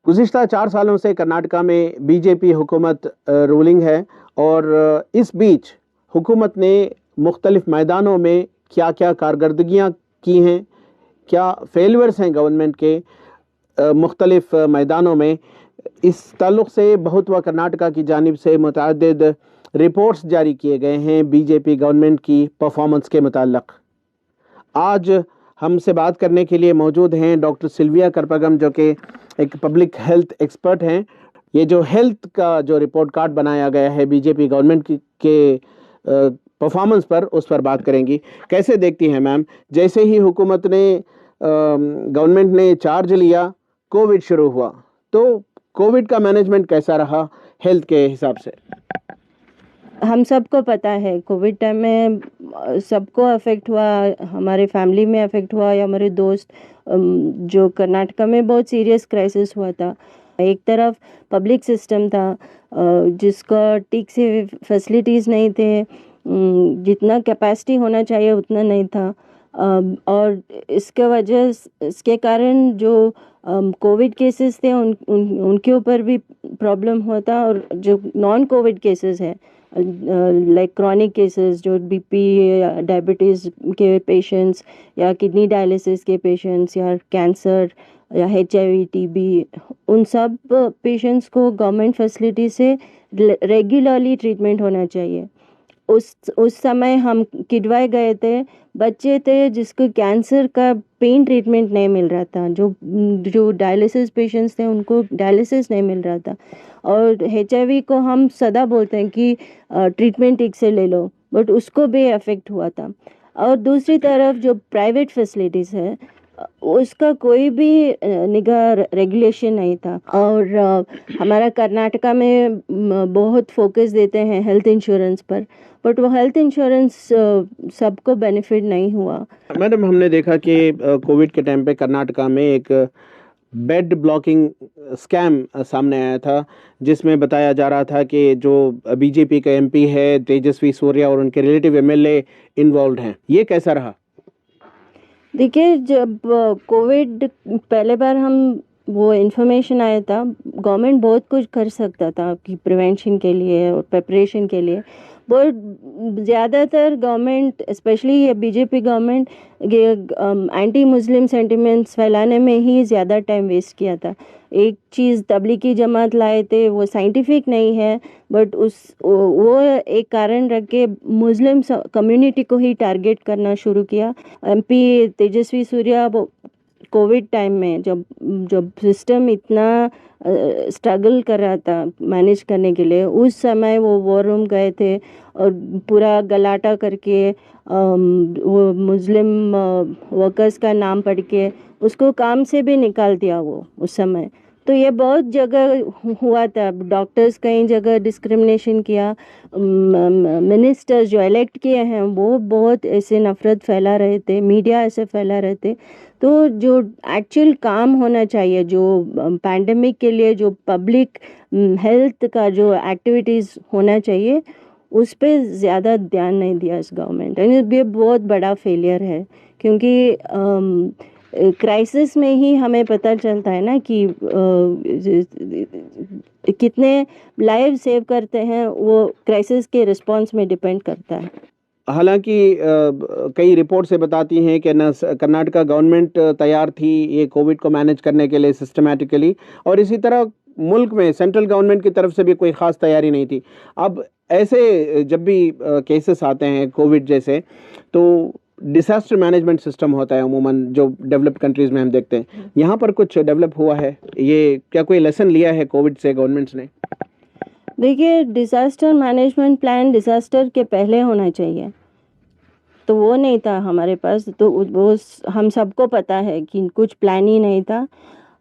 गुज़िश्ता 4 सालों से कर्नाटका में बीजेपी हुकूमत रूलिंग है और इस बीच हुकूमत ने मुख्तलिफ मैदानों में क्या-क्या कारकर्दगियाँ की हैं, क्या फेलियर्स हैं गवर्नमेंट के मुख्तलिफ मैदानों में। इस ताल्लुक़ से बहुत व कर्नाटका की जानिब से मुतअद्दिद रिपोर्ट्स जारी किए गए हैं बीजेपी गवर्नमेंट की परफॉर्मेंस के मुताल्लिक़। आज हमसे बात करने के लिए मौजूद हैं डॉक्टर सिल्विया करपगम, जो कि एक पब्लिक हेल्थ एक्सपर्ट हैं। ये जो हेल्थ का जो रिपोर्ट कार्ड बनाया गया है बीजेपी गवर्नमेंट के परफॉर्मेंस पर, उस पर बात करेंगी। कैसे देखती हैं मैम, जैसे ही हुकूमत ने गवर्नमेंट ने चार्ज लिया, कोविड शुरू हुआ, तो कोविड का मैनेजमेंट कैसा रहा हेल्थ के हिसाब से? हम सबको पता है कोविड टाइम में सबको अफेक्ट हुआ, हमारे फैमिली में अफेक्ट हुआ या हमारे दोस्त, जो कर्नाटका में बहुत सीरियस क्राइसिस हुआ था। एक तरफ पब्लिक सिस्टम था जिसका ठीक से फैसिलिटीज़ नहीं थे, जितना कैपेसिटी होना चाहिए उतना नहीं था, और इसके कारण जो कोविड केसेस थे उनके ऊपर भी प्रॉब्लम हुआ था, और जो नॉन कोविड केसेस है लाइक क्रॉनिक केसेस, जो बीपी डायबिटीज़ के पेशेंट्स या किडनी डायलिसिस के पेशेंट्स या कैंसर या HIV TB, उन सब पेशेंट्स को गवर्नमेंट फैसिलिटी से रेगुलरली ट्रीटमेंट होना चाहिए। उस समय हम किडवाई गए थे, बच्चे थे जिसको कैंसर का पेन ट्रीटमेंट नहीं मिल रहा था, जो डायलिसिस पेशेंट्स थे उनको डायलिसिस नहीं मिल रहा था, और HIV को हम सदा बोलते हैं कि ट्रीटमेंट ठीक से ले लो, बट उसको भी अफेक्ट हुआ था। और दूसरी तरफ जो प्राइवेट फैसिलिटीज़ है उसका कोई भी निगाह रेगुलेशन नहीं था, और हमारा कर्नाटका में बहुत फोकस देते हैं हेल्थ इंश्योरेंस पर, बट वो हेल्थ इंश्योरेंस सबको बेनिफिट नहीं हुआ। मैडम, हमने देखा कि कोविड के टाइम पे कर्नाटका में एक बेड ब्लॉकिंग स्कैम सामने आया था, जिसमें बताया जा रहा था कि जो बीजेपी का MP है तेजस्वी सूर्या और उनके रिलेटिव MLA इन्वॉल्व हैं। ये कैसा रहा? देखिए, जब कोविड पहले बार वो इन्फॉर्मेशन आया था, गवर्नमेंट बहुत कुछ कर सकता था कि प्रिवेंशन के लिए और प्रिपरेशन के लिए, बहुत ज़्यादातर गवर्नमेंट स्पेशली ये BJP government anti Muslim sentiments फैलाने में ही ज़्यादा टाइम वेस्ट किया था। एक चीज़ तबलीगी जमात लाए थे, वो साइंटिफिक नहीं है, बट वो एक कारण रख के मुस्लिम कम्युनिटी को ही टारगेट करना शुरू किया। MP Tejasvi Surya Covid time में जब सिस्टम इतना स्ट्रगल कर रहा था मैनेज करने के लिए, उस समय वो वॉर रूम गए थे और पूरा गलाटा करके वो मुस्लिम वर्कर्स का नाम पढ़ के उसको काम से भी निकाल दिया वो उस समय। तो ये बहुत जगह हुआ था, डॉक्टर्स कई जगह डिस्क्रिमिनेशन किया, मिनिस्टर्स जो इलेक्ट किए हैं वो बहुत ऐसे नफ़रत फैला रहे थे, मीडिया ऐसे फैला रहे थे। तो जो एक्चुअल काम होना चाहिए, जो पैंडेमिक के लिए जो पब्लिक हेल्थ का जो एक्टिविटीज़ होना चाहिए, उस पे ज़्यादा ध्यान नहीं दिया इस गवर्नमेंट, एंड ये बहुत बड़ा फेलियर है, क्योंकि क्राइसिस में ही हमें पता चलता है ना कि कितने लाइव सेव करते हैं, वो क्राइसिस के रिस्पॉन्स में डिपेंड करता है। हालांकि कई रिपोर्ट से बताती हैं कि कर्नाटका गवर्नमेंट तैयार थी ये कोविड को मैनेज करने के लिए सिस्टमैटिकली, और इसी तरह मुल्क में सेंट्रल गवर्नमेंट की तरफ से भी कोई ख़ास तैयारी नहीं थी। अब ऐसे जब भी केसेस आते हैं कोविड जैसे, तो डिसास्टर मैनेजमेंट सिस्टम होता है अमूमन जो डेवलप्ड कंट्रीज़ में हम देखते हैं। यहाँ पर कुछ डेवलप हुआ है? ये क्या कोई लेसन लिया है कोविड से गवर्नमेंट्स ने? देखिए, डिज़ास्टर मैनेजमेंट प्लान डिज़ास्टर के पहले होना चाहिए, तो वो नहीं था हमारे पास, तो वो हम सबको पता है कि कुछ प्लान ही नहीं था।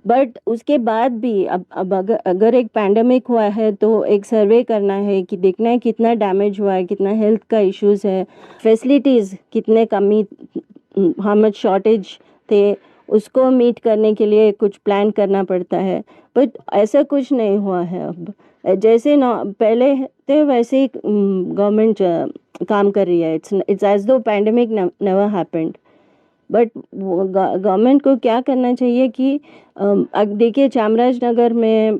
बट उसके बाद भी अब अगर एक पैंडेमिक हुआ है तो एक सर्वे करना है कि देखना है कितना डैमेज हुआ है, कितना हेल्थ का इश्यूज़ है, फैसिलिटीज़ कितने कमी, हाउ मच शॉर्टेज थे, उसको मीट करने के लिए कुछ प्लान करना पड़ता है। बट ऐसा कुछ नहीं हुआ है। अब जैसे पहले थे वैसे ही गवर्नमेंट काम कर रही है। इट्स एज दो pandemic never happened. But government को क्या करना चाहिए कि अब देखिए चामराजनगर में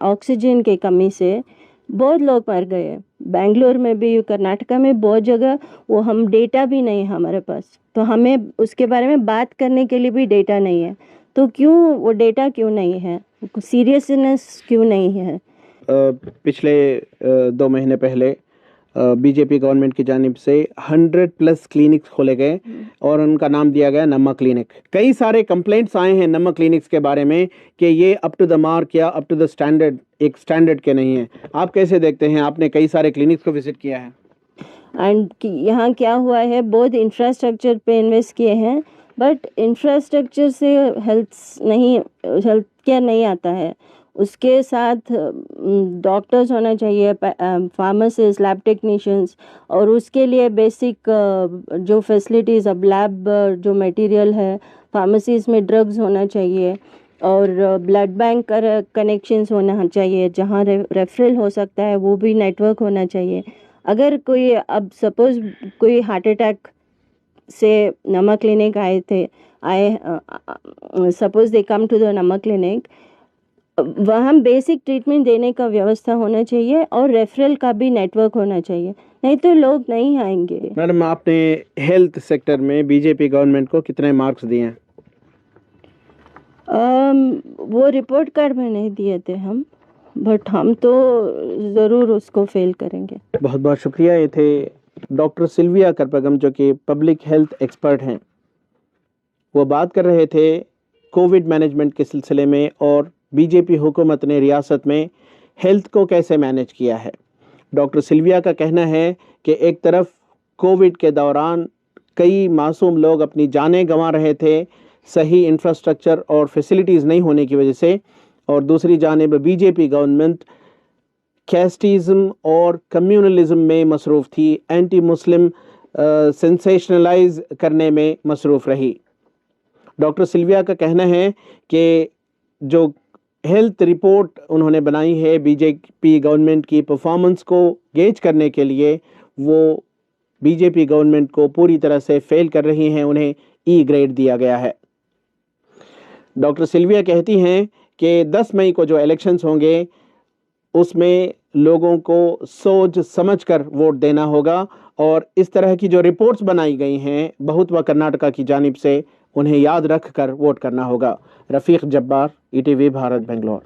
ऑक्सीजन की कमी से बहुत लोग मर गए। बेंगलोर में भी, कर्नाटका में बहुत जगह, वो हम डेटा भी नहीं है हमारे पास, तो हमें उसके बारे में बात करने के लिए भी डेटा नहीं है। तो क्यों वो डेटा क्यों नहीं है, सीरियसनेस क्यों नहीं है? पिछले 2 महीने पहले बीजेपी गवर्नमेंट की जानिब से 100+ क्लिनिक्स खोले गए और उनका नाम दिया गया नमक क्लिनिक। कई सारे कंप्लेंट्स आए हैं नमक क्लिनिक्स के बारे में कि ये अप टू द मार्क या अप टू द स्टैंडर्ड, एक स्टैंडर्ड के नहीं है। आप कैसे देखते हैं? आपने कई सारे क्लिनिक्स को विजिट किया है। एंड यहाँ क्या हुआ है, बहुत इंफ्रास्ट्रक्चर पे इन्वेस्ट किए हैं, बट इंफ्रास्ट्रक्चर से हेल्थ केयर नहीं आता है। उसके साथ डॉक्टर्स होना चाहिए, फार्मासिस्ट, लैब टेक्नीशियंस, और उसके लिए बेसिक जो फैसिलिटीज़, अब लैब जो मटेरियल है, फार्मेसीज में ड्रग्स होना चाहिए, और ब्लड बैंक का कनेक्शंस होना चाहिए, जहाँ रेफरल हो सकता है वो भी नेटवर्क होना चाहिए। अगर कोई, अब सपोज कोई हार्ट अटैक से नमक clinic suppose they come to the नमक क्लिनिक, वहाँ बेसिक ट्रीटमेंट देने का व्यवस्था होना चाहिए और रेफरल का भी नेटवर्क होना चाहिए, नहीं तो लोग नहीं आएंगे। मैडम, आपने हेल्थ सेक्टर में बीजेपी गवर्नमेंट को कितने मार्क्स दिए हैं? वो रिपोर्ट कार्ड में नहीं दिए थे हम, बट हम तो ज़रूर उसको फेल करेंगे। बहुत बहुत शुक्रिया। ये थे डॉक्टर सिल्विया करपगम, जो कि पब्लिक हेल्थ एक्सपर्ट हैं। वो बात कर रहे थे कोविड मैनेजमेंट के सिलसिले में और बीजेपी हुकूमत ने रियासत में हेल्थ को कैसे मैनेज किया है। डॉक्टर सिल्विया का कहना है कि एक तरफ कोविड के दौरान कई मासूम लोग अपनी जानें गंवा रहे थे सही इंफ्रास्ट्रक्चर और फैसिलिटीज़ नहीं होने की वजह से, और दूसरी जानिब बीजेपी गवर्नमेंट कैस्टिज्म और कम्युनलिज्म में मसरूफ़ थी, एंटी मुस्लिम सेंसेशनलाइज करने में मसरूफ़ रही। डॉक्टर सिल्विया का कहना है कि जो हेल्थ रिपोर्ट उन्होंने बनाई है बीजेपी गवर्नमेंट की परफॉर्मेंस को गेज करने के लिए, वो बीजेपी गवर्नमेंट को पूरी तरह से फेल कर रही हैं, उन्हें ई ग्रेड दिया गया है। डॉक्टर सिल्विया कहती हैं कि 10 मई को जो इलेक्शंस होंगे उसमें लोगों को सोच समझकर वोट देना होगा, और इस तरह की जो रिपोर्ट्स बनाई गई हैं बहुत व कर्नाटका की जानिब से, उन्हें याद रखकर वोट करना होगा। रफ़ीक जब्बार, ईटीवी भारत, बेंगलोर।